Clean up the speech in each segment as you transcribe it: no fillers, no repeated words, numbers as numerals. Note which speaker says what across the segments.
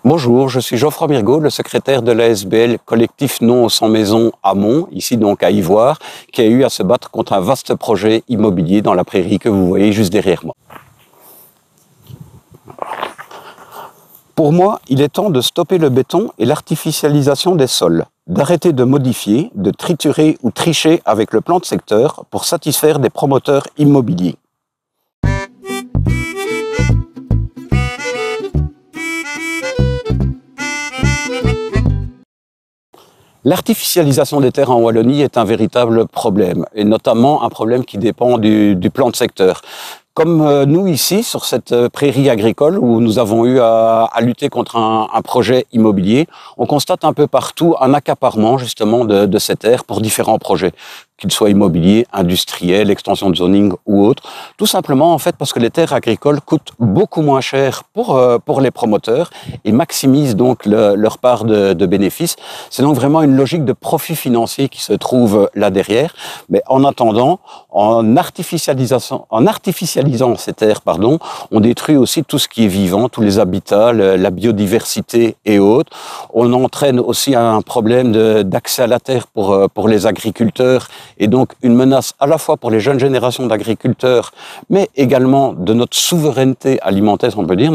Speaker 1: Bonjour, je suis Geoffroy Mirgaud, le secrétaire de l'ASBL collectif Non sans maison à Mont, ici donc à Ivoire, qui a eu à se battre contre un vaste projet immobilier dans la prairie que vous voyez juste derrière moi. Pour moi, il est temps de stopper le béton et l'artificialisation des sols, d'arrêter de modifier, de triturer ou tricher avec le plan de secteur pour satisfaire des promoteurs immobiliers. L'artificialisation des terres en Wallonie est un véritable problème, et notamment un problème qui dépend du plan de secteur. Comme nous ici, sur cette prairie agricole où nous avons eu à lutter contre un projet immobilier, on constate un peu partout un accaparement justement de ces terres pour différents projets, qu'ils soient immobiliers, industriels, extension de zoning ou autres. Tout simplement en fait parce que les terres agricoles coûtent beaucoup moins cher pour les promoteurs et maximisent donc leur part de bénéfices. C'est donc vraiment une logique de profit financier qui se trouve là derrière. Mais en attendant, en artificialisant ces terres, on détruit aussi tout ce qui est vivant, tous les habitats, la biodiversité et autres. On entraîne aussi un problème d'accès à la terre pour les agriculteurs et donc une menace à la fois pour les jeunes générations d'agriculteurs, mais également de notre souveraineté alimentaire, on peut dire,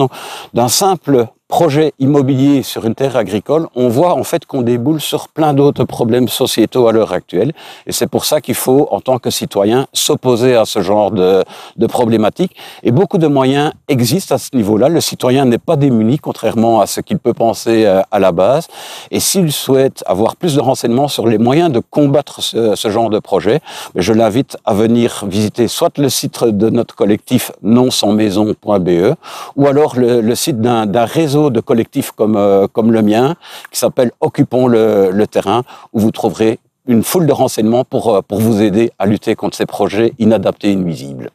Speaker 1: d'un simple projet immobilier sur une terre agricole, on voit en fait qu'on déboule sur plein d'autres problèmes sociétaux à l'heure actuelle. Et c'est pour ça qu'il faut, en tant que citoyen, s'opposer à ce genre de problématiques. Et beaucoup de moyens existent à ce niveau-là. Le citoyen n'est pas démuni, contrairement à ce qu'il peut penser à la base. Et s'il souhaite avoir plus de renseignements sur les moyens de combattre ce genre de projet, je l'invite à venir visiter soit le site de notre collectif nonsansmaison.be ou alors le site d'un réseau de collectifs comme le mien, qui s'appelle Occupons le terrain, où vous trouverez une foule de renseignements pour vous aider à lutter contre ces projets inadaptés et nuisibles.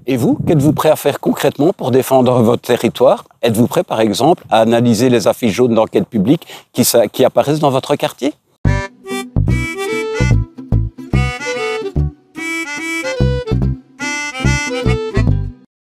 Speaker 1: Et vous, qu'êtes-vous prêt à faire concrètement pour défendre votre territoire? Êtes-vous prêt, par exemple, à analyser les affiches jaunes d'enquête publique qui apparaissent dans votre quartier?